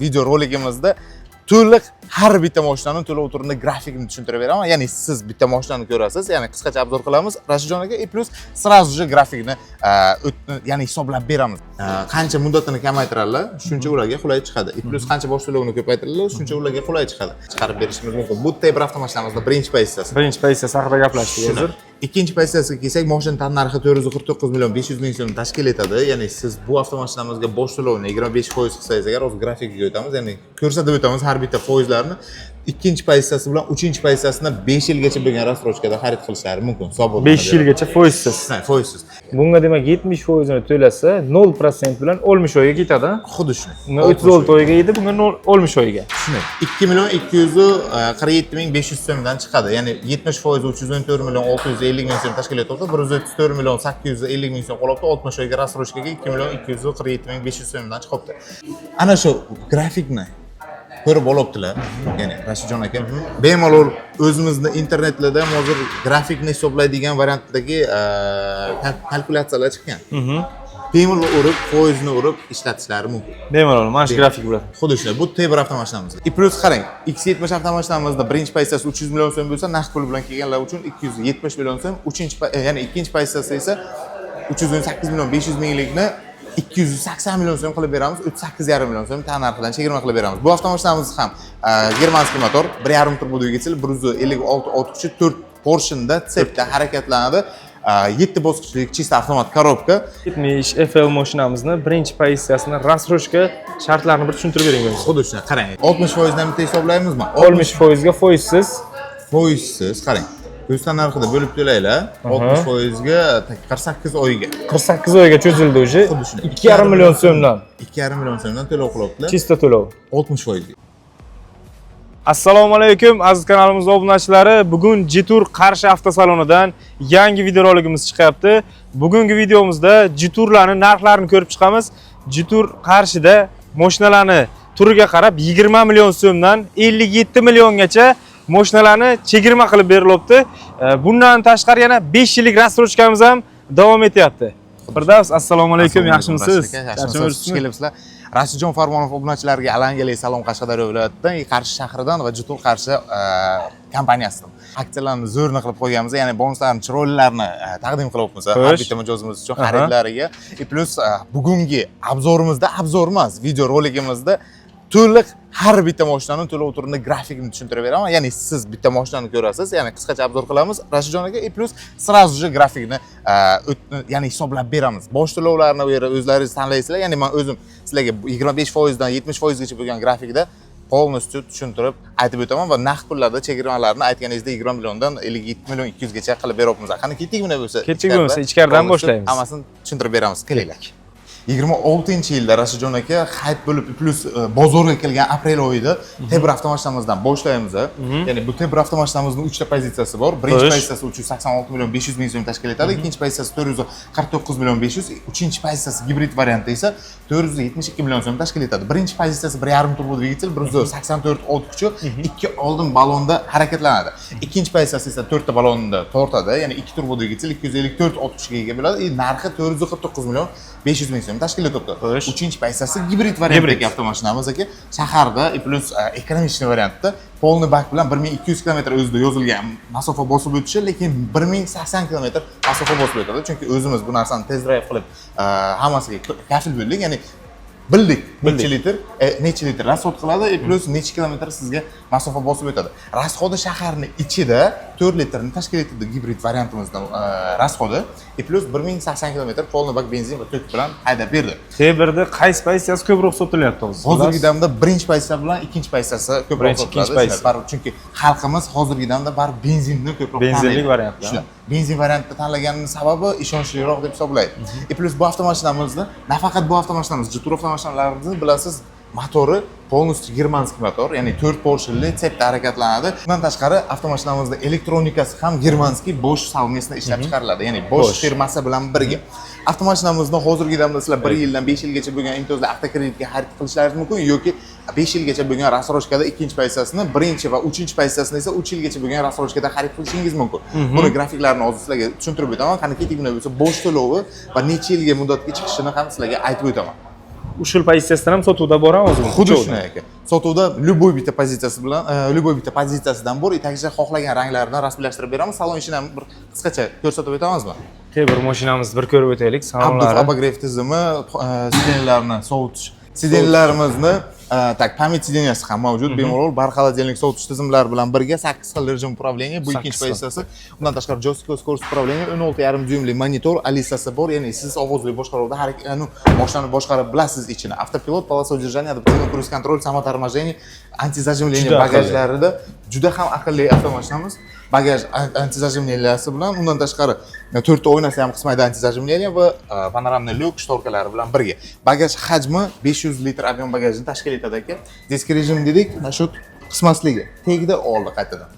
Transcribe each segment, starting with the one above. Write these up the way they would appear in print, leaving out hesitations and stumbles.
Videorolikimizda to'liq har bitta mashinaning to'liq o'tirini grafikini tushuntirib beraman. Ya'ni siz bitta mashinani ko'rasiz, ya'ni qisqacha obzor qilamiz Rashidjon aka, plus сразу же grafikni ya'ni hisoblab beramiz. Qancha muddatini kamaytiradilar, shuncha ularga qulay chiqadi. Plus qancha bosh to'lovini ko'paytiradilar, shuncha ularga qulay chiqadi. Chiqarib berishimiz mumkin. Bu Tebra avtomashinamizda birinchi pozitsiyasi. Birinchi pozitsiyasi haqida gaplashdik hozir. Ikkinchi pozitsiyasiga kelsak, mashina tan narxi 449 million 500 ming so'm tashkil etadi. Ya'ni siz bu avtomashinamizga bosh to'lovni 25% qilsangiz agar o'z grafikiga o'tamiz, ya'ni ko'rsatib o'tamiz har bitta foizlarni. Ikkinchi pozitsiyasi bilan uchinchi pozitsiyasini 5 yilgacha bo'lgan rassrochkada xarid qilishlari mumkin. 5 yilgacha foizsiz. Foizsiz. Bunga demak 70% ni to'lasa 0% bilan 60 oyga ketadi. Xuddi shuni. 36 oyga edi, bunga 60 oyga. Shuni 2 million 247 ming 500 so'mdan chiqadi. Ya'ni 70% 314 million 650 ming so'm tashkil etadi. 134 million 850 ming so'm qolibdi. 60 oyga rassrochkaga 2 million 247 ming 500 so'mdan chiqibdi. Ana shu grafikni ko'rib olibdilar. Ya'ni Rashidjon aka bemalol o'zimizni internetlarda ham hozir grafikni hisoblaydigan variantdagi kalkulyatsiyalar chiqqan. Bemalol urib, foizni urib ishlatishlari mumkin. Bemalol mana shu grafik bilan. Xuddi shunday. Bu Tebra avtomashinamiz. Plus qarang, X70 avtomashinamizda birinchi pozitsiyasi 300 million so'm bo'lsa, naqd pul bilan kelganlar uchun 270 million so'm, ya'ni ikkinchi pozitsiyasi esa 318 million 500 minglikni 280 million so'm qilib beramiz, 38,5 million so'm tan narxidan chegirma qilib beramiz. Bu avtomashinamiz ham germanskiy motor, 1.5 turbo dvigatel, 156 ot kuchi, 4 porshenda tsepda harakatlanadi. 7 bosqichli chista avtomat korobka. 70 FL mashinamizni birinchi pozitsiyasini rassrochka shartlarini bir tushuntirib bering menga. Xuddi shunday, qarang. 60% dan bitta hisoblaymizmi? 60% ga foizsiz. Foizsiz, qarang. O'zdan narxida bo'lib to'laylar, 60% ga 48 oyga. 48 oyga cho'zildi o'zi. 2,5 million so'mdan. 2,5 million so'mdan to'lov qilibdilar. Chista to'lov. 60% ga. Assalomu alaykum aziz kanalimiz obunachilari. Bugun Jitur Qarshi avtosalonidan yangi videorolikimiz chiqyapti. Bugungi videomizda Jiturlarning narxlarini ko'rib chiqamiz. Jitur Qarshida mashinalarni turiga qarab 20 million so'mdan 57 milliongacha mashinalarni chegirma qilib berilibdi. Bundan tashqari yana 5 yillik rassrochkamiz ham davom etyapti. Firdavs, assalomu alaykum, yaxshimisiz? Yaxshimisiz? Kelibsizlar. Rashidjon Farmonov obunachilariga alangali salom Qashqadaryo viloyatidan, Qarshi shahridan va Jitur Qarshi kompaniyasidan. Aksiyalarni zo'rni qilib qo'yganmiz, ya'ni bonuslarni, chiroylilarni taqdim qilyapmiz har bitta mijozimiz uchun xaridlariga. Plus bugungi obzorimizda obzor emas, video rolikimizda to'liq har bitta mashinaning to'lov turini grafikini tushuntirib beraman. Ya'ni siz bitta mashinani ko'rasiz, ya'ni qisqacha obzor qilamiz Rashidjon aka, plus сразу же grafikni ya'ni hisoblab beramiz. Bosh to'lovlarni o'zlaringiz tanlaysizlar. Ya'ni men o'zim sizlarga 25% dan 70% gacha bo'lgan grafikda polностью tushuntirib aytib o'taman va naqd pullarda chegirmalarni aytganingizda 20 milliondan 57 million 200 gacha qilib beryapmiz. Qani ketdikmi bo'lsa? Ketdik bo'lsa ichkaridan boshlaymiz. Hammasini tushuntirib beramiz. Kelinglar. 26-yilda Rashidjon aka hype bo'lib, plus bozorga kelgan aprel oyida Tebra avtomashinamizdan boshlaymiz. Ya'ni bu Tebra avtomashinamizning 3 ta pozitsiyasi bor. Birinchi pozitsiyasi 386 million 500 ming so'm tashkil etadi. Ikkinchi pozitsiyasi 449 million 500, uchinchi pozitsiyasi gibrid variantda esa 472 million so'm tashkil etadi. Birinchi pozitsiyasi 1.5 turbo dvigatel, 184 ot kuchi, 2 oldin balonda harakatlanadi. Ikkinchi pozitsiyasi esa 4 ta balonda tortadi, ya'ni 2 turbo dvigatel 254 ot kuchiga ega bo'ladi. Narxi 449 million 500 ming so'm tashkil etibdi. Uchinchi pozitsiyasi gibrid variantdagi avtomashinamiz aka, shaharda plus ekonomik variantda polni bak bilan 1200 km o'zida yozilgan masofa bosib o'tishi, lekin 1080 km masofa bosib o'tadi. Chunki o'zimiz bu narsani tez drive qilib hammasiga kafil bo'ldik. Ya'ni bildik necha litr rasxod qiladi, plus necha kilometr sizga masofa bosib o'tadi. Rasxodi shaharning ichida 4 litrni tashkil etadi gibrid variantimizdan rasxodi, plus 1080 km polni bak benzin va to'k bilan haydab berdi. Tebrda qaysi pozitsiyasi ko'proq sotilyapti hozir? Hozirgi damda birinchi pozitsiya bilan ikkinchi pozitsiyasi ko'proq sotiladi. Chunki xalqimiz hozirgi damda baribir benzinni ko'proq tanlaydi. Benzinli variantda. Benzin variantda tanlaganining sababi ishonchliroq deb hisoblaydi. Plus bu avtomashinamizni, nafaqat bu avtomashinamiz, Jitur avtomashinalarini bilasiz, motori polностью germanskiy motor, ya'ni 4 porsheli tsepda harakatlanadi. Bundan tashqari avtomashinamizda elektronikasi ham germanskiy Bosch savmesda ishlab chiqariladi, ya'ni Bosch firmasi bilan birga. Avtomashinamizni hozirgi damda sizlar 1 yildan 5 yilgacha bo'lgan imtiyozli avtokreditga xarid qilishlaringiz mumkin yoki 5 yilgacha bo'lgan rassrochkada ikkinchi pozitsiyasini, birinchi va uchinchi pozitsiyasini esa 3 yilgacha bo'lgan rassrochkada xarid qilishingiz mumkin. Buni grafiklarini hozir sizlarga tushuntirib o'taman. Qani keting nima bo'lsa Bosch to'lovi va necha yilga muddatga chiqishini ham sizlarga aytib o'taman. ushul pozitsiyasidan ham sotuvda boramiz o'zi. Xuddi shunday aka. Sotuvda любой bitta pozitsiyasi bilan, любой bitta pozitsiyasidan bor, etagicha xohlagan ranglarni rasmiylashtirib beramiz. Salon ishini ham bir qisqacha ko'rsatib o'tamizmi? Bir mashinamizni bir ko'rib o'taylik. Salonlari. Abagrev tizimi, sidenlarni sovutish. Sidenlarimizni tak pamять sideniyasi ham mavjud. Bemalol barxolodilnik sovutish tizimlari bilan birga 8 xil rejim управления, bu ikkinchi pozitsiyasi. Undan tashqari joystick скорость управления, 16,5 dyumli monitor, alisasi bor. Ya'ni siz ovozli boshqaruvda mashinani boshqarib bilasiz ichini. Avtopilot, полоса удержания, адаптивный круиз контроль, самоторможение, antizajimlение bagajlarida juda ham aqlli avtomashinamiz. Bagaj antizajimleniyaси bilan, undan tashqari 4 ta oynasi ham qismaydi antizajimleniya va panoramniy lyuk shtorkalari bilan birga. Bagaj hajmi 500 litr ob'em bagajni tashkil etadi aka. Disk rejim dedik, mana shu qismasligi tegdi oldi qaytadan.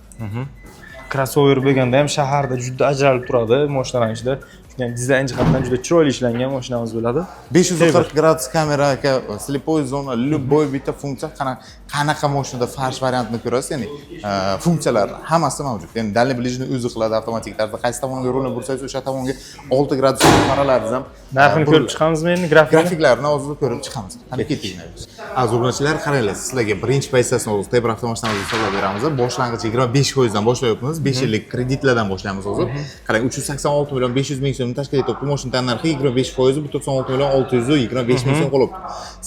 Crossover bo'lganda ham shaharda juda ajralib turadi mashinalar ichida. Yani dizayn jihatdan juda chiroyli ishlangan mashinamiz bo'ladi. 540 gradus kamera aka, слепой zona, любой bitta funksiya qanaqa mashinada farsh variantini ko'rasiz, ya'ni funksiyalar hammasi mavjud. Ya'ni dalni bilishni o'zi qiladi avtomatik tarzda. Qaysi tomonga rulni bursangiz, o'sha tomonga 6 gradus faralaringiz ham narxini ko'rib chiqamizmi endi grafiklarni o'zida ko'rib chiqamiz. Qani keting. Aziz obunachilar, qaranglar, sizlarga birinchi pozitsiyasini o'zi Tebra avtomashinamizni hisoblab beramiz. Boshlang'ich 25% dan boshlayapmiz. 5 yillik kreditlardan boshlaymiz o'zi. Qarang, 386 million 500 ming so'mni tashkil etibdi. Mashina narxi 25%, bu 96 million 625 ming so'm qolibdi.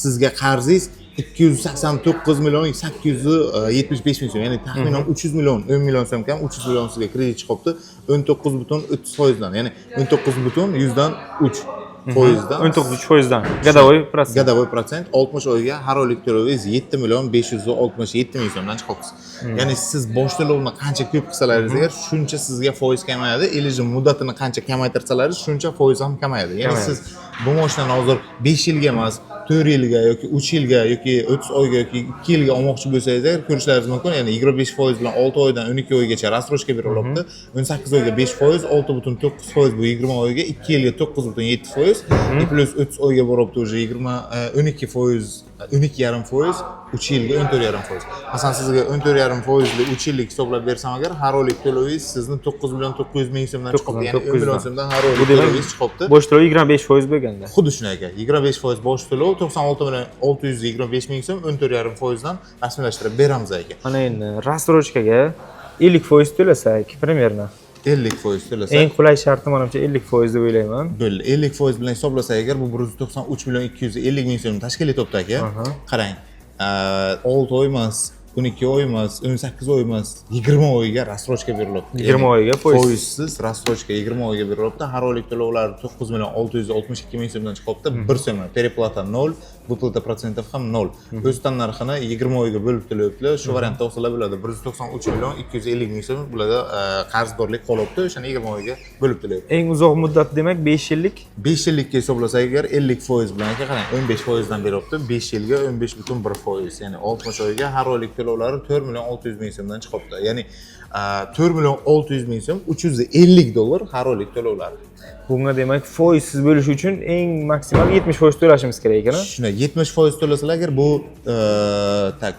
Sizga qarzingiz 289 million 875 ming so'm, ya'ni taxminan 300 million, 10 million so'm kam 300 million sizga kredit chiqibdi. 19,30% dan, ya'ni 19,3 foizdan 19,3%dan годовой процент. Годовой процent 60 oyga har oylik to'lovingiz 7 million 567 ming so'mdan chiqyapsiz. Ya'ni siz bosh to'lovni qancha ko'p qilsalaringiz agar, shuncha sizga foiz kamayadi. Elijim muddatini qancha kamaytirsalaringiz, shuncha foiz ham kamayadi. Ya'ni siz bu mashinani hozir 5 yilga emas, 4 yilga yoki 3 yilga yoki 30 oyga yoki 2 yilga olmoqchi bo'lsangiz agar, ko'rishlaringiz mumkin. Ya'ni 25% bilan 6 oydan 12 oygacha rassrochka berilibdi. 18 oyga 5%, 6,9% bu 20 oyga, 2 yilga 9,7%. Plus 30 oyga boribdi уже 12%, 12,5%, 3 yilga 14,5%. Masalan, sizga 14,5%li 3 yillik hisoblab bersam agar, har oylik to'lovingiz sizni 9 million 900 ming so'mdan chiqibdi. Ya'ni 10 million so'mdan har oylik to'lovingiz chiqibdi. Bosh to'lov 25% bo'lganda. Xuddi shunday aka. 25% bosh to'lov 96 million 625 ming so'm 14,5% dan rasmiylashtirib beramiz aka. Mana endi rassrochkaga 50% to'lasak, примерно 50% to'lasak. Eng qulay sharti menimcha 50% deb o'ylayman. Bo'ldi. 50% bilan hisoblasak agar, bu 193 million 250 ming so'm tashkil etibdi aka. Qarang. 6 oy emas, 12 oy emas, 18 oy emas, 20 oyga rassrochka berilibdi. 20 oyga foizsiz rassrochka 20 oyga berilibdi. Har oylik to'lovlar 9 million 662 ming so'mdan chiqibdi. 1 so'm. Переплата 0, выплата процентов ham 0. O'z tan narxini 20 oyga bo'lib to'layaptilar. Shu variantda olsalar bo'ladi. 193 million 250 ming so'm bularda qarzdorlik qolibdi. O'shani 20 oyga bo'lib to'layapti. Eng uzoq muddat demak 5 yillik. 5 yillikka hisoblasak agar 50% bilan aka, qarang, 15% dan beryapti. 5 yilga 15,1%. Ya'ni 60 oyga har oylik to'lovlari 4 million 600 ming so'mdan chiqibdi. Ya'ni 4 million 600 ming so'm, $350 har oylik to'lovlar. Bunga demak foizsiz bo'lishi uchun eng maksimal 70% to'lashimiz kerak ekan. Shunday 70% to'lasalar agar bu tak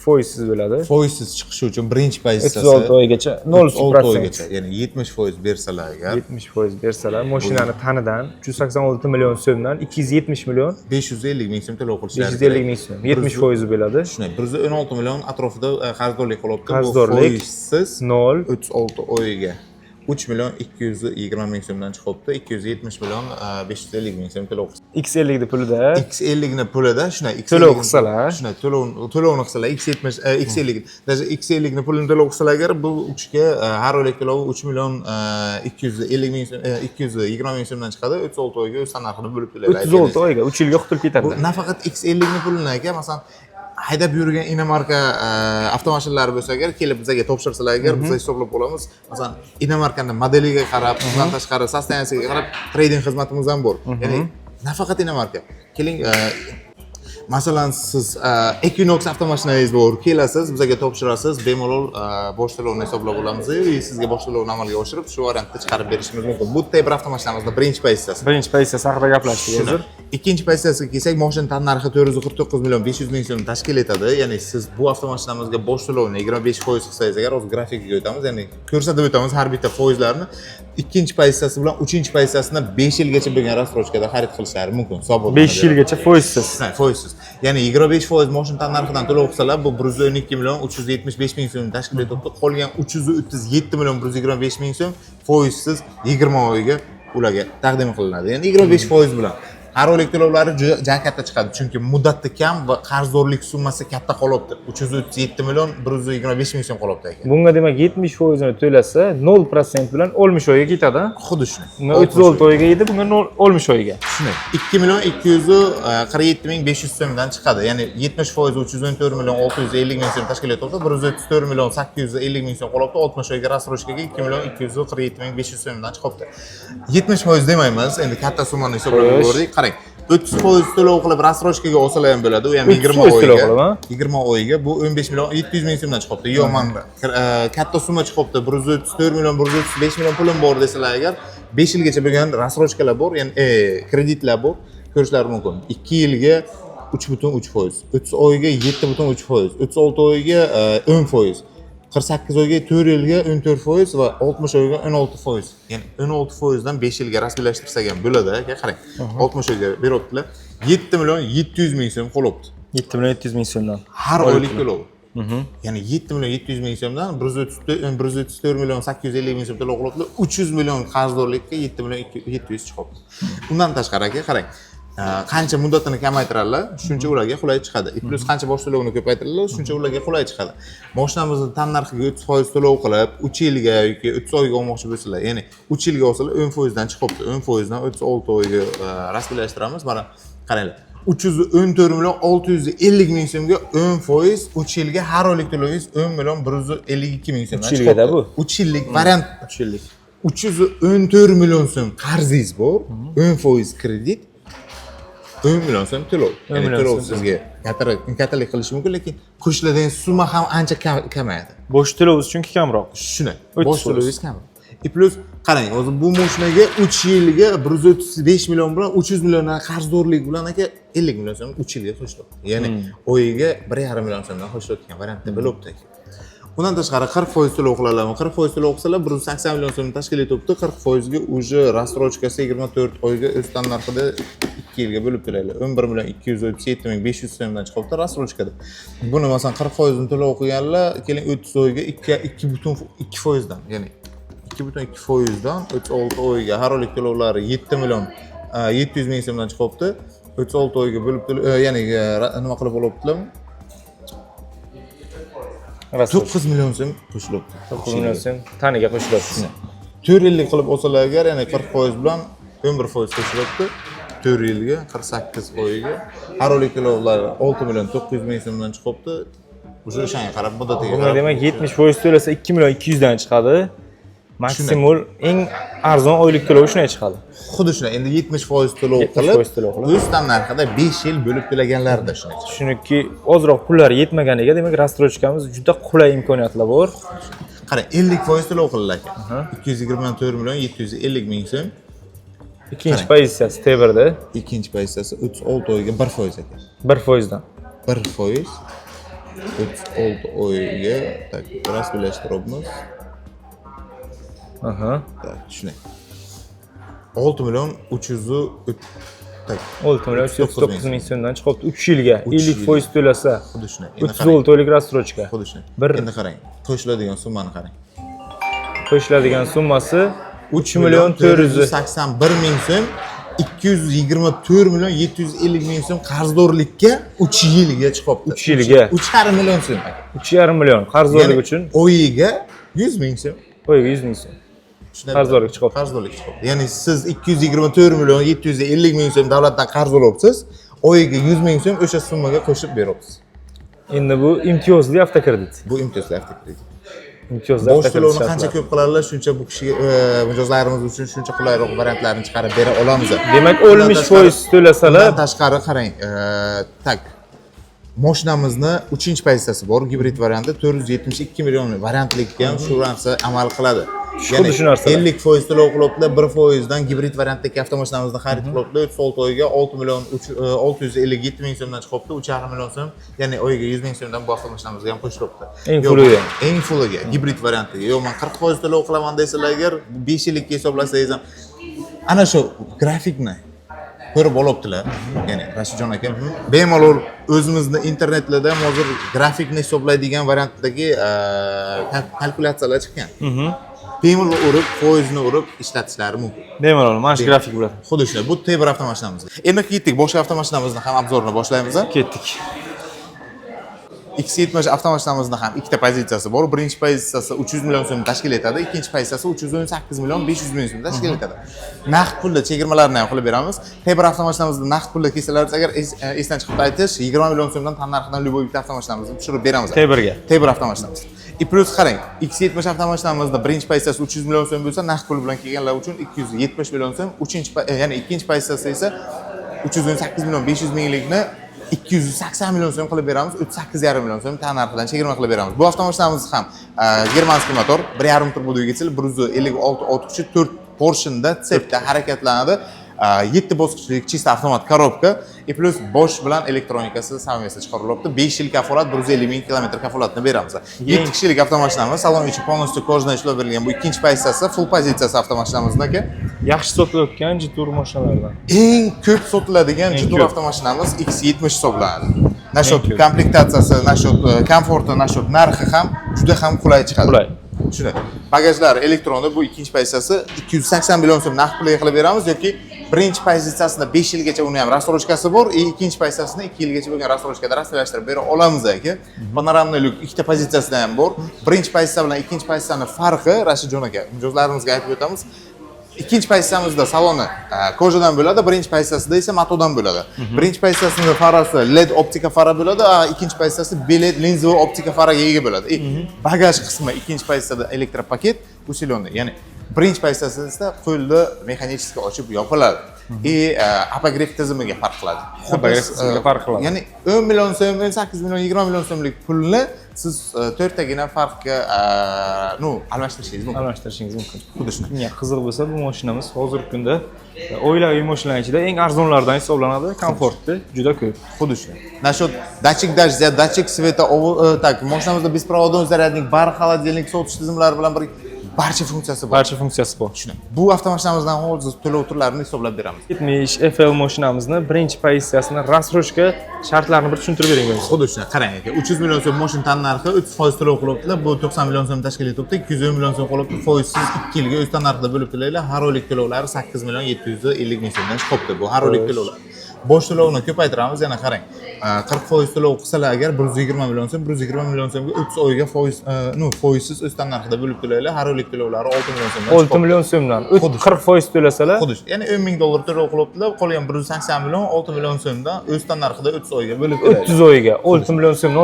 foizsiz bo'ladi. Foizsiz chiqishi uchun birinchi pozitsiyasi 36 oygacha 0% oygacha, ya'ni 70% bersalar agar, 70% bersalar, mashinani tanidan 386 million so'mdan 270 million 550 ming so'm to'lov qilishlari 550 ming so'm, 70% bo'ladi. Shunday 116 million atrofida qarzdorlik qolibdi. Qarzdorlik foizsiz 0 36 oyga 3 million 220 ming so'mdan chiqibdi. 270 million 550 ming so'm to'lov. X50 ni pulida, X50 ni pulida shunday to'lov qilsalar, shunday to'lovni qilsalar X50 даже X50 ni pulini to'lov qilsalar agar, bu uchga har oylik to'lovi 3 million 250 ming 220 ming so'mdan chiqadi. 36 oyga o'z narxini bo'lib to'laydi. 36 oyga 3 yilga qutulib ketadi. Bu nafaqat X50 ni pulini aka, masalan haydab yurgan inomarka avtomashinalari bo'lsa agar, kelib bizga topshirsalar agar, biz hisoblab olamiz. Masalan, inomarkani modeliga qarab, undan tashqari sostaniyasiga qarab trading xizmatimiz ham bor. Ya'ni nafaqat inomarka. Keling, masalan, siz Equinox avtomashinangiz bor, kelasiz, bizga topshirasiz, bemalol bosh to'lovni hisoblab olamiz va sizga bosh to'lovni amalga oshirib, shu variantda chiqarib berishimiz mumkin. Bu Tebra avtomashinamizning birinchi pozitsiyasi. Birinchi pozitsiyasi haqida gaplashdik hozir. ikkinchi pozitsiyasiga kelsak, mashina tan narxi 449 million 500 ming so'm tashkil etadi. Ya'ni siz bu avtomashinamizga bosh to'lovni 25% qilsangiz agar o'z grafikiga o'tamiz, ya'ni ko'rsatib o'tamiz har bitta foizlarni. Ikkinchi pozitsiyasi bilan uchinchi pozitsiyasini 5 yilgacha bo'lgan rassrochkada xarid qilishlari mumkin. 5 yilgacha foizsiz. Foizsiz. Ya'ni 25% mashina tan narxidan to'lov qilsalar, bu 112 million 375 ming so'm tashkil etadi. Qolgan 337 million 125 ming so'm foizsiz 20 oyga ularga taqdim qilinadi. Ya'ni 25% bilan har oylik to'lovlari juda katta chiqadi, chunki muddati kam va qarzdorlik summasi katta qolyapti. 337 million 125 ming so'm qolyapti ekan. Bunga demak 70% ni to'lasa 0% bilan 60 oyga ketadi. Xuddi shuni. Bunga 36 oyga edi, bunga 60 oyga. Shuni 2 million 247 ming 500 so'mdan chiqadi. Ya'ni 70% 314 million 650 ming so'm tashkil etyapti. 134 million 850 ming so'm qolyapti. 60 oyga rassrochkaga 2 million 247 ming 500 so'mdan chiqyapti. 70% demaymiz, endi katta summani hisoblab ko'rdik. Qarang, 30% to'lov qilib rassrochkaga olsalar ham bo'ladi. U ham 20 oyga. 20 oyga bu 15 million 700 ming so'mdan chiqyapti. Yo'q, menda katta summa chiqyapti. 134 million 135 million pulim bor desalar agar 5 yilgacha bo'lgan rassrochkalar bor, ya'ni kreditlar bor, ko'rishlari mumkin. 2 yilga 3.3%, 30 oyga 7.3%, 36 oyga 10%, 48 oyga 4 yilga 14% va 60 oyga 16%. Ya'ni 16% dan 5 yilga rasmiylashtirsak ham bo'ladi aka, qarang. 60 oyga beryaptilar. 7 million 700 ming so'm qolyapti. 7 million 700 ming so'mdan. Har oylik to'lov. Ya'ni 7 million 700 ming so'mdan 134 million 850 ming so'm to'lov qilyaptilar. 300 million qarzdorlikka 7 million 700 chiqyapti. Undan tashqari aka, qarang. Qancha muddatini kamaytiradilar, shuncha ularga qulay chiqadi. Plus qancha bosh to'lovini ko'paytiradilar, shuncha ularga qulay chiqadi. Mashinamizni tan narxiga 30% to'lov qilib, 3 yilga yoki 30 oyga olmoqchi bo'lsalar, ya'ni 3 yilga olsalar 10% dan chiqyapti. 10% dan 36 oyga rasmiylashtiramiz. Mana qaranglar. 314 million 650 ming so'mga 10%, 3 yilga har oylik to'lovingiz 10 million 152 ming so'mdan chiqyapti. 3 yilda bu. 3 yillik variant 3 yillik. 314 million so'm qarzingiz bor, 10% kredit. 10 million so'm to'lov. Ya'ni to'lov sizga kattalik qilishi mumkin, lekin qo'shiladigan summa ham ancha kamayadi. Bosh to'lovingiz chunki kamroq. Shuni. Bosh to'lovingiz kam. Plus qarang, o'zi bu mashinaga 3 yilga 135 million bilan 300 milliondan qarzdorlik bilan aka 50 million so'm 3 yilga qo'shilyapti. Ya'ni oyiga 1,5 million so'mdan qo'shilayotgan variantda bo'libdi aka. Undan tashqari 40% to'lov qilalarmi? 40% to'lov qilsalar 180 million so'm tashkil etyapti. 40% ga уже рассрочкасы 24 oyga o'z tan narxida 2 yilga bo'lib to'laylar. 11 million 237 ming 500 so'mdan chiqyapti rassrochkada. Buni masalan 40% ni to'lov qilganlar, keling 30 oyga 2.2% dan, ya'ni 2.2% dan 36 oyga har oylik to'lovlari 7 million 700 ming so'mdan chiqyapti. 36 oyga bo'lib ya'ni nima qilib olyaptilar? 9 million so'm qo'shilyapti. 9 million so'm taniga qo'shilyapti. 4 yillik qilib olsalar agar, ya'ni 40% bilan 11% qo'shilyapti. 4 yilga 48 oyga har oylik to'lovlar 6 million 900 ming so'mdan chiqyapti. O'sha o'shanga qarab muddatiga qarab. Demak 70% to'lasa 2 million 200 dan chiqadi. Maksimal eng arzon oylik to'lovi shunday chiqadi. Xuddi shunday. Endi 70% to'lov qilib, o'z tan narxida 5 yil bo'lib to'laganlarda shunday. Chunki ozroq pullar yetmaganiga, demak rassrochkamiz juda qulay imkoniyatlar bor. Qarang, 50% to'lov qilinadi ekan. 224 million 750 ming so'm. Ikkinchi pozitsiyasi T1da. Ikkinchi pozitsiyasi 36 oyga 1% ekan. 1% dan. 1%. 36 oyga rasmiylashtiramiz. Shunday. 6 million 300 6 million 339 ming so'mdan chiqyapti 3 yilga 50% to'lasa. Xuddi shunday. 36 oylik rassrochka. Xuddi shunday. Endi qarang, qo'shiladigan summani qarang. Qo'shiladigan summasi 3 million 481 ming so'm, 224 million 750 ming so'm qarzdorlikka 3 yilga chiqyapti. 3 yilga 3,5 million so'm. 3,5 million qarzdorlik uchun oyiga 100 ming so'm. Oyiga 100 ming so'm. Qarzdorlik chiqyapti. Qarzdorlik chiqyapti. Ya'ni siz 224 million 750 ming so'm davlatdan qarz olyapsiz, oyiga 100 ming so'm o'sha summaga qo'shib beryapsiz. Endi bu imtiyozli avtokredit. Bu imtiyozli avtokredit. Imtiyozli bosh to'lovni qancha ko'p qiladilar, shuncha bu kishiga mijozlarimiz uchun shuncha qulayroq variantlarni chiqarib bera olamiz. Demak, 60% to'lasalar, bundan tashqari qarang, tak mashinamizni 3-pozitsiyasi bor, gibrid varianti 472 million variantlikka ham shu narsa amal qiladi. xuddi shu narsalar. 50% to'lov qilibdi, 1% dan gibrid variantdagi avtomashinamizni xarid qilibdi. 36 oyga 6 million 657 ming so'mdan chiqibdi, 3,5 million so'm, ya'ni oyiga 100 ming so'mdan bu avtomashinamizga ham qo'shilibdi. Eng fulliga. Eng fulliga, gibrid variantiga. Yo'q, men 40% to'lov qilaman desalar agar 5 yillikka hisoblasangiz ham ana shu grafikni ko'rib olibdilar. Ya'ni Rashidjon aka bemalol o'zimizni internetlarda ham hozir grafikni hisoblaydigan variantdagi kalkulyatsiyalar chiqqan. Bemalol urib, foizni urib ishlatishlari mumkin. Bemalol, mana shu grafik bilan. Xuddi shunday. Bu Tebr avtomashinamiz. Endi ketdik, boshqa avtomashinamizni ham obzorini boshlaymiz. Ketdik. X70 avtomashinamizda ham ikkita pozitsiyasi bor. Birinchi pozitsiyasi 300 million so'm tashkil etadi, ikkinchi pozitsiyasi 318 million 500 ming so'm tashkil etadi. Naqd pulda chegirmalarni ham qilib beramiz. Tebr avtomashinamizda naqd pulda kelsalar agar esdan chiqib aytish 20 million so'mdan tannarxidan любой bitta avtomashinamizni tushirib beramiz. Tebrga. Tebr avtomashinamiz. Plus qarang, X70 avtomashinamizda birinchi pozitsiyasi 300 million so'm bo'lsa, naqd pul bilan kelganlar uchun 270 million so'm, ya'ni ikkinchi pozitsiyasi esa 318 million 500 minglikni 280 million so'm qilib beramiz, 38,5 million so'm tannarxidan chegirma qilib beramiz. Bu avtomashinamiz ham germanskiy motor, 1.5 turbo dvigatel, 156 ot kuchi, 4 porshenda tsepda harakatlanadi. 7 bosqichli chista avtomat korobka, plus bosh bilan elektronikasi savmiyasi chiqarilibdi. 5 yil kafolat, 150 ming kilometr kafolatni beramiz. 7 kishilik avtomashinamiz, salon ichi полностью kojdan ishlab berilgan. Bu ikkinchi pozitsiyasi, full pozitsiyasi avtomashinamizdagi Yaxshi sotilayotgan Jitur mashinalardan. eng ko'p sotiladigan Jitur avtomashinamiz X70 hisoblanadi. Nashat komplektatsiyasi, nashat komforti, nashat narxi ham juda ham qulay chiqadi. Qulay. Shunday. Bagajlar elektronda, bu ikkinchi pozitsiyasi 280 million so'm naqd pulga qilib beramiz yoki birinchi pozitsiyasida 5 yilgacha uni ham rastrojkasi bor, ikkinchi pozitsiyasini 2 yilgacha bo'lgan rastrojkada rastrlashtirib bera olamiz aka. Panoramniy lyuk ikkita pozitsiyasida ham bor. Birinchi pozitsiya bilan ikkinchi pozitsiyaning farqi, Rashidjon aka, mijozlarimizga aytib o'tamiz. Ikkinchi pozitsiyamizda saloni kojadan bo'ladi, birinchi pozitsiyasida esa matodan bo'ladi. Birinchi pozitsiyasida farasi LED optika fara bo'ladi, ikkinchi pozitsiyasi beled linzoviy optika faraga ega bo'ladi. Bagaj qismi ikkinchi pozitsiyada elektropaket usilonda, ya'ni birinchi pozitsiyasida esa qo'lda mexanически ochib yopiladi. Apogref tizimiga farq qiladi. Apogref tizimiga farq qiladi. Ya'ni 10 million so'm, 8 million, 20 million so'mlik pulni siz to'rttagina farqga almashtirishingiz mumkin. Almashtirishingiz mumkin. Xuddi shunday. Menga qiziq bo'lsa, bu mashinamiz hozirgi kunda oilaviy mashinalar ichida eng arzonlardan hisoblanadi. Komforti juda ko'p. Xuddi shunday. Насчет датчик дождя, датчик света, так, mashinamizda bespроводной zaryadnik, bar, холодильник, sovutish tizimlari bilan bir barcha funksiyasi bor. Barcha funksiyasi bor. Shunday. Bu avtomashinamizdan hozir to'lov turlarini hisoblab beramiz. 70 FL mashinamizni birinchi pozitsiyasini rastrojka shartlarini bir tushuntirib bering o'zingiz. Xuddi shunday. Qarang aka, 300 million so'm mashina tannarxi 30% to'lov qilibdilar. Bu 90 million so'm tashkil etibdi. 210 million so'm qilibdi. Foizsiz 2 yilga o'z tannarxida bo'lib to'laylar. Har oylik to'lovlari 8 million 750 ming so'mdan chiqibdi. Bu har oylik to'lovlar. Bosh to'lovni ko'paytiramiz, yana qarang. 40% to'lov qilsalar agar 120 million so'm, 120 million so'mga 30 oyga foizsiz o'z tannarxida bo'lib to'laylar. Har oylik to'lovlari 6 million so'mdan. 6 million so'mdan 40% to'lasalar, xuddi ya'ni 10 ming dollar to'lov qilibdilar. Qolgan 180 million 6 million so'mdan o'z tannarxida 30 oyga bo'lib to'laydi. 30 oyga 6 million so'mni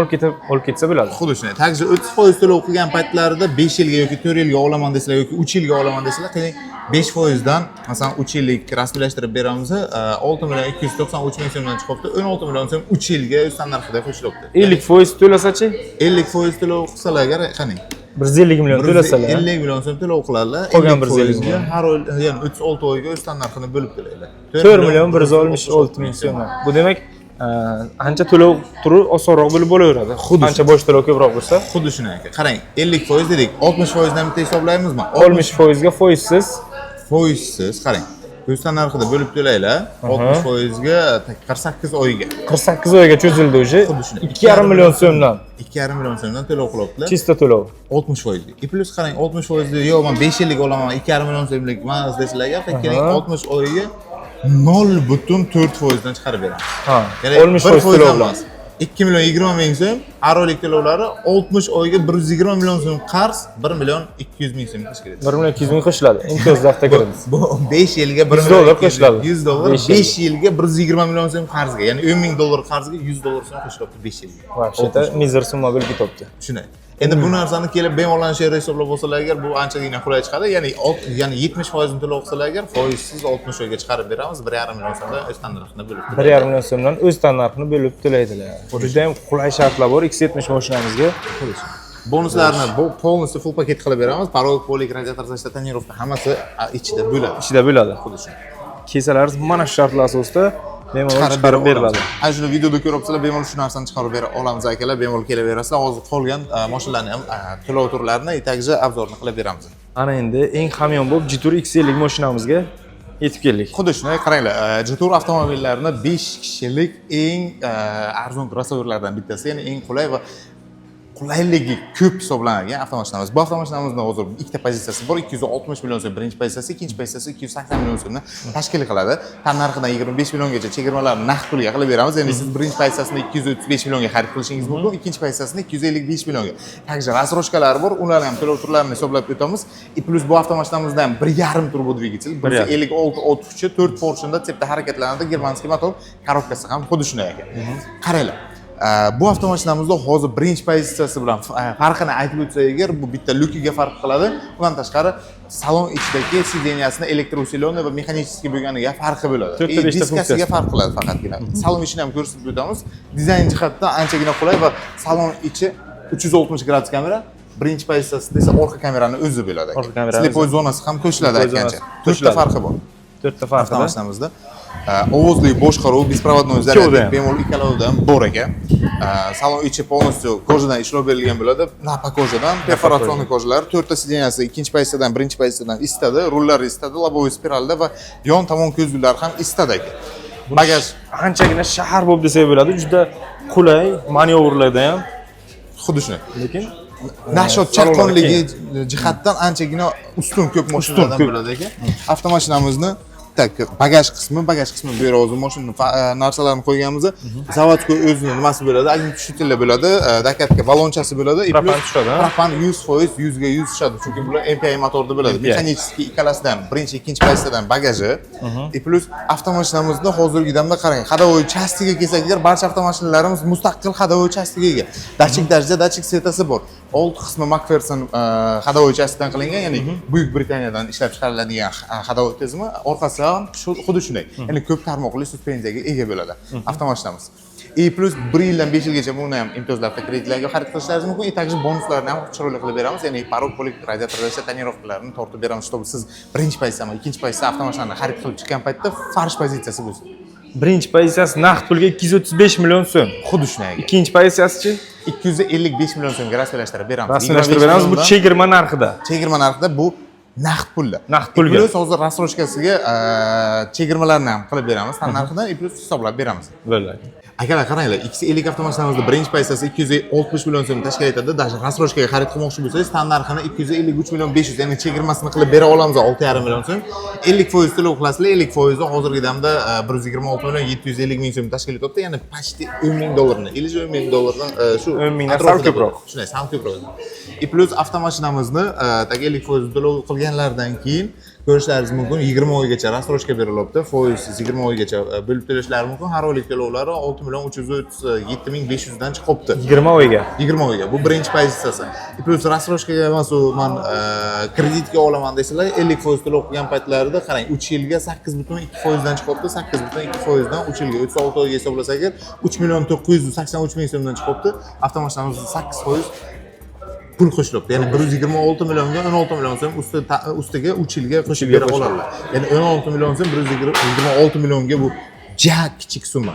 olib ketsa bo'ladi. Xuddi shunday. Takji 30% to'lov qilgan paytlarida 5 yilga yoki 4 yilga olaman desalar yoki 3 yilga olaman desalar, qiling 5% dan masalan 3 yillik rasmiylashtirib beramiz. 6 million 293 ming so'mdan chiqibdi. 16 million so'm 3 yilga o'z tannarxida qo'shilibdi. 50% to'lasachi? 50% to'lov qilsalar agar qani 150 million to'lasalar, 50 million so'm to'lov qiladilar. Qolgan 150 million har oy, ya'ni 36 oyga o'z tannarxini bo'lib to'laydi. 4 million 166 ming so'm. Bu demak, ancha to'lov turi osonroq bo'lib bo'laveradi. Qancha bosh to'lov ko'proq bo'lsa, xuddi shunday aka. Qarang, 50% dedik, 60% dan bitta hisoblaymizmi? 60% ga foizsiz. Foizsiz, qarang. O'z tannarxida bo'lib to'laylar, 60% ga 48 oyga. 48 oyga cho'zildi o'zi. 2,5 million so'mdan. 2,5 million so'mdan to'lov qilibdilar. Chista to'lov. 60%. Plus qarang, 60% yo'q, men 5 yillik olaman, 2,5 million so'mlik emas desalarga, keling 60 oyga 0,4% dan chiqarib beramiz. Ha, 60% to'lov bilan. 2 million 20 ming so'm, har oylik to'lovlari 60 oyga 120 million so'm qarz, 1 million 200 ming so'm tashkil etadi. 1 million 200 ming qo'shiladi. Imtiyozli avtokredit. Bu 5 yilga 1 $100 million qo'shiladi. $100, 5 yilga 120 million so'm qarzga, ya'ni 10 ming dollar qarzga $100 so'm qo'shiladi 5 yilga. Вообще-то mizr summa bo'lib ketibdi. Shunday. Endi bu narsani kelib bemalol shera hisoblab olsalar agar bu anchagina qulay chiqadi. Ya'ni 70% ni to'lov qilsalar agar foizsiz 60 oyga chiqarib beramiz, 1,5 million so'mdan o'z tannarxini bo'lib. 1,5 million so'mdan o'z tannarxini bo'lib to'laydilar. Juda ham qulay shartlar bor X70 mashinamizga. Bonuslarni полностью full paket qilib beramiz. Porog, polik, radiator zashta, tonirovka hammasi ichida bo'ladi. Ichida bo'ladi. Xuddi shunday. Kesalarimiz mana shu shartlar asosida bemalol chiqarib beriladi. Ana shuni videoda ko'ryapsizlar, bemalol shu narsani chiqarib bera olamiz akalar, bemalol kelaverasizlar. Hozir qolgan mashinalarni ham to'lov turlarini takji obzorni qilib beramiz. Ana endi eng hamyon bo'lib Jitur X50 mashinamizga yetib keldik. Xuddi shunday qaranglar, Jitur avtomobillarini 5 kishilik eng arzon crossoverlardan bittasi, ya'ni eng qulay va qulayligi ko'p hisoblanadigan avtomashinamiz. Bu avtomashinamizning hozir ikkita pozitsiyasi bor. 260 million so'm birinchi pozitsiyasi, ikkinchi pozitsiyasi 280 million so'mni tashkil qiladi. Tannarxidan 25 milliongacha chegirmalarni naqd pulga qilib beramiz. Ya'ni siz birinchi pozitsiyasini 235 millionga xarid qilishingiz mumkin, ikkinchi pozitsiyasini 255 millionga. Takji rasroshkalari bor, ularni ham to'lov turlarini hisoblab o'tamiz. Plus bu avtomashinamizda ham 1.5 turbo dvigatel, 156 ot kuchi, 4 porshenda tepda harakatlanadi, germanskiy motor, korobkasi ham xuddi shunday ekan. Qaranglar. Bu avtomashinamizda hozir birinchi pozitsiyasi bilan farqini aytib o'tsak agar, bu bitta lyukiga farq qiladi. Undan tashqari salon ichidagi sideniyasini elektrousilionni va mexanicheskiy bo'lganiga farqi bo'ladi. Diskasiga farq qiladi faqatgina. Salon ichini ham ko'rsatib o'tamiz. Dizayn jihatdan anchagina qulay va salon ichi 360 gradus kamera. Birinchi pozitsiyasida esa orqa kamerani o'zi bo'ladi. Slepoy zonasi ham qo'shiladi aytgancha. 4 ta farqi bor. 4 ta farqi avtomashinamizda. Ovozli boshqaruv, беспроводной zaryadka bemalol ikkalovida ham bor ekan. Salon ichi полностью kojadan ishlov berilgan bo'ladi. Napa kojadan, perforatsionniy kojalar, 4 ta sideniyasi ikkinchi pozitsiyadan, birinchi pozitsiyadan isitadi, rullar isitadi, loboviy spiralda va yon tomon ko'zgular ham isitadi ekan. Bagaj anchagina shahar bo'lib desak bo'ladi, juda qulay, manyovrlarda ham xuddi shunday. Lekin nashot chaqqonligi jihatdan anchagina ustun ko'p mashinalardan bo'ladi ekan. Avtomashinamizni bagaj qismi bu yerga hozir mashina narsalarini qo'yganmiz. Zavodskiy o'zini nimasi bo'ladi, agnitushitillar bo'ladi, dakatka balonchasi bo'ladi, propan tushadi. Propan 100% 100 ga 100 tushadi, chunki bular MPI motorda bo'ladi. Mexanicheskiy ikkalasidan, birinchi, ikkinchi pozitsiyadan bagaji. Plus avtomashinamizda hozirgi damda qarang, hadovoy chastiga kelsak agar, barcha avtomashinalarimiz mustaqil hadovoy chastiga ega. Dachik darja, dachik setasi bor. Old qismi McPherson hadovoy chastidan qilingan, ya'ni Buyuk Britaniyadan ishlab chiqariladigan hadovoy tizimi, orqasi ham xuddi shunday. Ya'ni ko'p tarmoqli suspenziyaga ega bo'ladi avtomashinamiz. Plus 1 yildan 5 yilgacha buni ham imtiyozlarda kreditlarga xarid qilishlaringiz mumkin. Takji bonuslarni ham chiroyli qilib beramiz. Ya'ni porog, polik, radiator zashta, tonirovkalarni tortib beramiz, чтобы siz birinchi pozitsiyami, ikkinchi pozitsiya avtomashinani xarid qilib chiqqan paytda farsh pozitsiyasi bo'lsin. Birinchi pozitsiyasi naqd pulga 235 million so'm. Xuddi shunday. Ikkinchi pozitsiyasi-chi 255 million so'mga rasmiylashtirib beramiz. Rasmiylashtirib beramiz. Bu chegirma narxida. Chegirma narxida bu naqd pulda. Naqd pulga. Plus hozir rasroshkasiga chegirmalarni ham qilib beramiz, tan narxidan plus hisoblab beramiz. Bo'ladi. Akalar qaranglar, X50 avtomashinamizda birinchi pozitsiyasi 260 million so'm tashkil etadi. Даже rasroshkaga xarid qilmoqchi bo'lsangiz, tan narxini 253 million 500, ya'ni chegirmasini qilib bera olamiz 6,5 million so'm. 50% to'lov qilasizlar, 50% hozirgi damda 126 million 750 ming so'm tashkil etyapti, ya'ni почти 10 ming dollarni, или 10 ming dollardan shu 10 mingdan sal ko'proq. Shunday, sal ko'proq. Plus avtomashinamizni 50% to'lov qilganlardan keyin ko'rishlaringiz mumkin. 20 oygacha rasroshka berilyapti. Foizsiz 20 oygacha bo'lib to'lashlari mumkin. Har oylik to'lovlari 6 million 337 ming 500 dan chiqibdi. 20 oyga. 20 oyga. Bu birinchi pozitsiyasi. Plus rasroshkaga men kreditga olaman desalar, 50% to'lov qilgan paytlarida qarang, 3 yilga 8.2% dan chiqibdi. 8.2% dan 3 yilga 36 oyga hisoblasak agar 3 million 983 ming so'mdan chiqibdi. Avtomashinamiz 8% pul qo'shilibdi. Ya'ni 126 millionga 16 million so'm ustiga 3 yilga qo'shib bera oladilar. Ya'ni 16 million so'm 126 millionga bu ja kichik summa.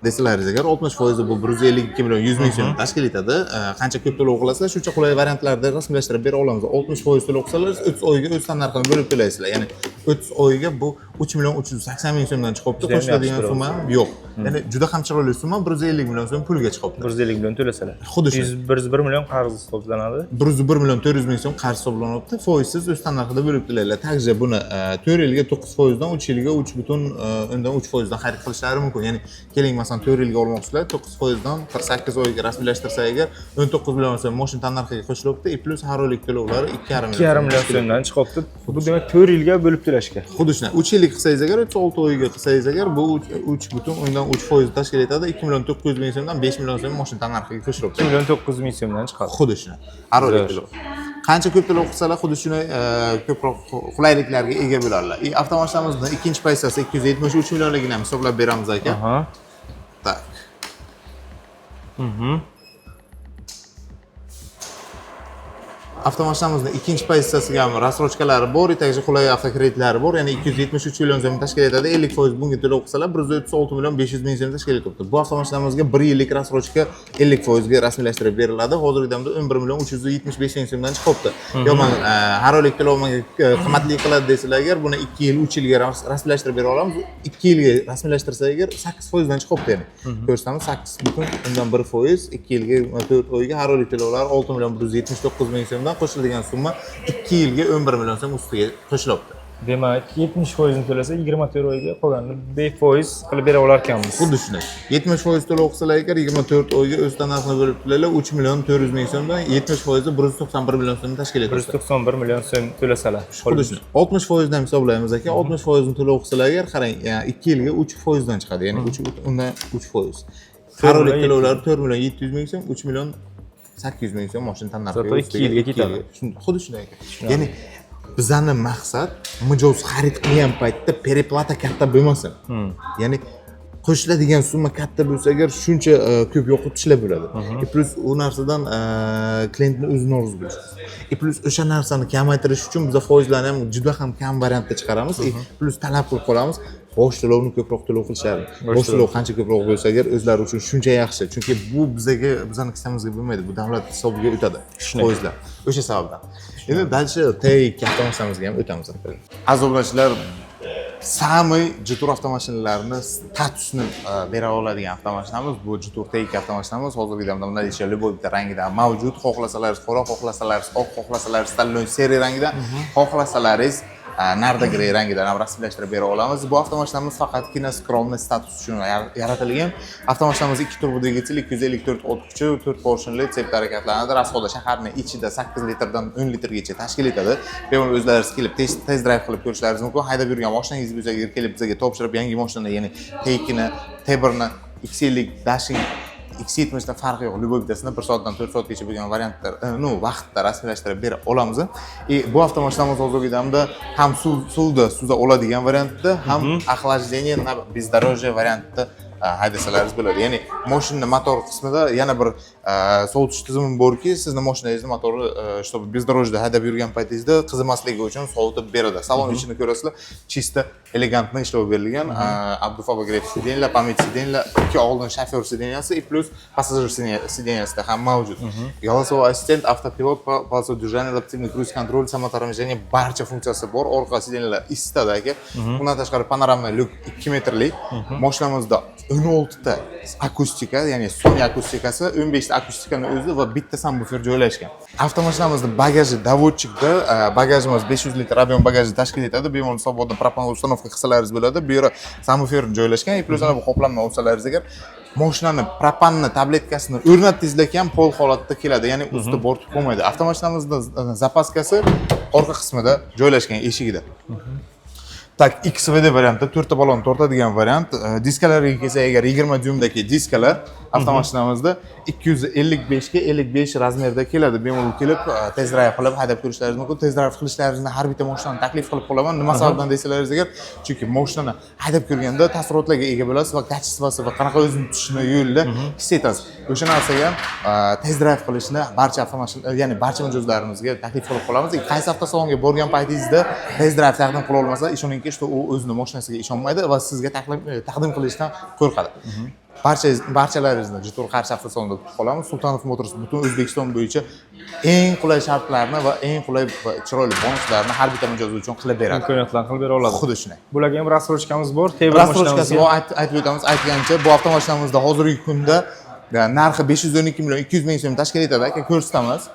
Desalaringiz agar 60% bu 152 million 100 ming so'm tashkil etadi. Qancha ko'p to'lov qilasizlar, shuncha qulay variantlarda rasmiylashtirib bera olamiz. 60% to'lov qilsangiz 30 oyga o'z narxini bo'lib to'laysizlar. Ya'ni 30 oyga bu 3 million 380 ming so'mdan chiqibdi. Qo'shiladigan summa yo'q. Ya'ni juda ham chiroyli summa, 150 million so'm pulga chiqibdi. 150 million to'lasalar. Xuddi shu. 101 million qarz hisoblanadi. 101 million 400 ming so'm qarz hisoblanyapti. Foizsiz o'z narxida bo'lib to'laydilar. Takji buni 4 yilga 9% dan 3 yilga 3.3% dan xarid qilishlari mumkin. Ya'ni keling, masalan, 4 yilga olmoqchilar, 9% dan 48 oyga rasmiylashtirsa agar 19 million so'm mashina narxiga qo'shilibdi. Plus har oylik to'lovlari 2,5 million so'mdan chiqibdi. Bu demak 4 yilga bo'lib to'lashga. Xuddi shunday. 3 yillik qilsangiz agar, 36 oyga qilsangiz agar bu 3.3% tashkil etadi. 2 million 900 ming so'mdan 5 million so'm mashina narxiga qo'shilibdi. 2 million 900 ming so'mdan chiqadi. Xuddi shunday. Har oylik to'lov. Qancha ko'p to'lov qilsalar, xuddi shunday ko'proq qulayliklarga ega bo'ladilar. Avtomashinamizning ikkinchi pozitsiyasi 273 millionligini ham hisoblab beramiz aka. Tak. Avtomashinamizning ikkinchi pozitsiyasiga ham рассрочкалari bor, etagiga qulay avtokreditlar bor. Ya'ni 273 million so'm tashkil etadi. 50% bunga to'lov qilsalar 136 million 500 ming so'm tashkil etyapti. Bu avtomashinamizga 1 yillik рассрочка 50% ga rasmiylashtirib beriladi. Hozirgi damda 11 million 375 ming so'mdan chiqibdi. Yo, men har oylik to'lov menga qimmatli qiladi desalar agar, buni 2 yil, 3 yilga rasmiylashtirib bera olamiz. 2 yilga rasmiylashtirsa agar 8% dan chiqibdi ya'ni. Ko'rsatamiz 8 undan 1%, 2 yilga 4 oyga har oylik to'lovlar 6 million 179 ming so'mdan qo'shiladigan summa 2 yilga 11 million so'm ustiga qo'shilibdi. Demak, 70% ni to'lasa 24 oyga qolganini befoiz qilib bera olar ekanmiz. Xuddi shunday. 70% to'lov qilsalar agar 24 oyga o'z narxini bo'lib to'laylar 3 million 400 ming so'mdan 70% 191 million so'm tashkil etadi. 191 million so'm to'lasalar. Xuddi shunday. 60% dan hisoblaymiz aka. 60% ni to'lov qilsalar agar qarang, 2 yilga 3% dan chiqadi. Ya'ni undan 3%. Har oylik to'lovlar 4 million 700 ming so'm, 3 million 800 ming so'm mashina tannarxiga. Zato 2 yilga ketadi. Xuddi shunday aka. Ya'ni bizning maqsad mijoz xarid qilgan paytda переплата katta bo'lmasin. Ya'ni qo'shiladigan summa katta bo'lsa agar shuncha ko'p yo'qotishlar bo'ladi. Plus u narsadan klientni o'zi norozi bo'lishi. Plus o'sha narsani kamaytirish uchun biz foizlarni ham juda ham kam variantda chiqaramiz. Plus talab qilib qolamiz. Bosh to'lovni ko'proq to'lov qilishadi. Bosh to'lov qancha ko'proq bo'lsa agar o'zlari uchun shuncha yaxshi. Chunki bu bizning kissamizga bo'lmaydi. Bu davlat hisobiga o'tadi foizlar. O'sha sababdan. Endi dalshi T2 avtomashinamizga ham o'tamiz. Azoblachilar samый Jitur avtomashinalarni statusini bera oladigan avtomashinamiz bu Jitur T2 avtomashinamiz. Hozirgi damda bunday любой bitta rangida mavjud. Xohlasalaringiz qora, xohlasalaringiz oq, xohlasalaringiz Stallone seri rangida, xohlasalaringiz narda grey rangidan ham rasmiylashtirib bera olamiz. Bu avtomashinamiz faqatgina skromniy status uchun yaratilgan. Avtomashinamiz 2 turbo dvigatel, 254 ot kuchi, 4 porshinli tsepda harakatlanadi. Rasxodi shaharning ichida 8 litrdan 10 litrgacha tashkil etadi. Bemalol o'zlaringiz kelib test drive qilib ko'rishlaringiz mumkin. Haydab yurgan mashinangiz bo'lsa agar kelib bizga topshirib yangi mashinani, ya'ni T2ni, T1ni, X50 Dashing X70 dan farqi yo'q. Любой bittasini 1 soatdan 4 soatgacha bo'lgan variantlar, vaqtda rasmiylashtirib bera olamiz. Bu avtomashinamiz hozirgi damda ham suvda suza oladigan variantda, ham охлаждение на бездорожье variantda haydasalaringiz bo'ladi. Ya'ni mashina motor qismida yana bir sovutish tizimi borki, sizning mashinangizni motori чтобы бездорожьеda haydab yurgan paytingizda qizimasligi uchun sovutib beradi. Salon ichini ko'rasizlar, чисто elegantni ishlab berilgan. Abdufabogret sidenlar, pamять sidenlar, ikki oldin shofyor sideniyasi, plus passajir sideniyasida ham mavjud. Голосовой ассистент, автопилот, полосой движения, адаптивный круиз-контроль, самоторможение barcha funksiyasi bor. Orqa sidenlar isitadi aka. Bundan tashqari panorama lyuk 2 metrlik. Mashinamizda 16 ta akustika, ya'ni Sony akustikasi, 15 ta akustikani o'zi va bitta subwoofer joylashgan. Avtomashinamizning bagaji davodchikda, bagajimiz 500 litr объем bagajni tashkil etadi. Bemalol hisobotda propan uстановка qilsalaringiz bo'ladi. Bu yerda subwoofer joylashgan. Plus ana bu qoplamani olsalaringiz agar mashinani propanni tabletkasini o'rnatdingizlar ham pol holatda keladi. Ya'ni usti bortib qolmaydi. Avtomashinamizning zapaskasi orqa qismida joylashgan eshigida. Tak XVD variantda 4 ta balon tortadigan variant. Diskalariga kelsak agar 20 dyumdagi diskalar avtomashinamizda 255 ga 55 razmerda keladi. Bemalol kelib test drive qilib haydab ko'rishlaringiz mumkin. Test drive qilishlaringizni har bitta mashinani taklif qilib qolaman. Nima sababdan desalaringiz agar, chunki mashinani haydab ko'rganda taassurotlarga ega bo'lasiz va kачествоsi va qanaqa o'zini tutishini yo'lda his etasiz. O'sha narsaga test drive qilishni barcha avtomashina, ya'ni barcha mijozlarimizga taklif qilib qolamiz. Qaysi avtosalonga borgan paytingizda test drive taqdim qila olmasa, ishoningki, u o'zining mashinasiga ishonmaydi va sizga taqdim qilishdan qo'rqadi. Barchalaringizni Jitur qarshi avtosalonida kutib qolamiz. Sultanov Motors butun O'zbekiston bo'yicha eng qulay shartlarni va eng qulay va chiroyli bonuslarni har bitta mijoz uchun qilib beradi. Imkoniyatlarni qilib bera oladi. Xuddi shunday. Bularga ham рассрочкamiz bor. Rassrochkasi bor, aytib o'tamiz. Aytgancha, bu avtomashinamizda hozirgi kunda narxi 512 million 200 ming so'm tashkil etadi. Aka ko'rsatamiz.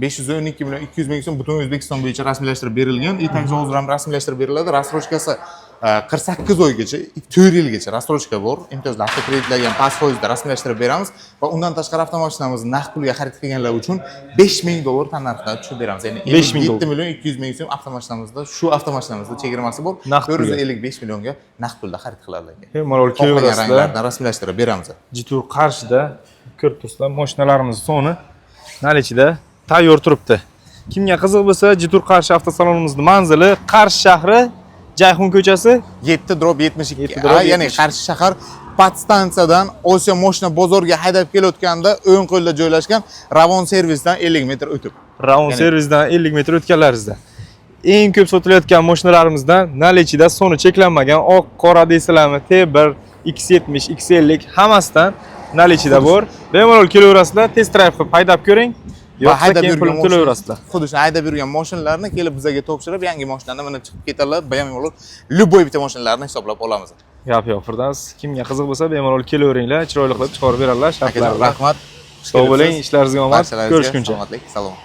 512 million 200 ming so'm butun O'zbekiston bo'yicha rasmiylashtirib berilgan. Etagiga hozir ham rasmiylashtirib beriladi. Rassrochkasi 48 oygacha, 4 yilgacha rassrochka bor. Imtiyozli avtokreditlarga past foizda rasmiylashtirib beramiz va undan tashqari avtomashinamizni naqd pulga xarid qilganlar uchun $5000 tannarxda tushib beramiz. Ya'ni 7 million 200 ming so'm avtomashinamizda, shu avtomashinamizda chegirmasi bor. 455 millionga naqd pulda xarid qiladi. Bemalol ranglardan rasmiylashtirib beramiz. Jitur Qarshida ko'rib turibsizlar, mashinalarimiz soni nalichida tayyor turibdi. Kimga qiziq bo'lsa, Jitur Qarshi avtosalonimizning manzili Qarshi shahri, Jayxun ko'chasi 7/72. Ya'ni Qarshi shahar podstansiyadan Osiyo mashina bozoriga haydab kelayotganda o'ng qo'lda joylashgan Ravon servisdan 50 metr o'tib. Raon Ya'ni- servisdan 50 metr o'tganlaringizda. Eng ko'p sotilayotgan mashinalarimizdan nalichida soni cheklanmagan oq, qora deysizlarmi, T1, X70, X50 hammasidan nalichida bor. Bemalol kelaverasizlar, test drive qilib haydab ko'ring. Va Yo'qsa haydab keyin yurgan pulni to'layverasizlar. xuddi shuni haydab yurgan mashinalarni kelib bizga topshirib, yangi mashinani minib chiqib ketadilar. Bemalol любой bitta mashinalarni hisoblab olamiz. Gap yo'q, Firdavs. Kimga qiziq bo'lsa, bemalol kelaveringlar, chiroyli qilib chiqarib beradilar. Akajon, Shartlarni. rahmat. Sog' bo'ling, ishlaringizga omad. Barchalaringizga Ko'rishguncha. salomatlik, salom.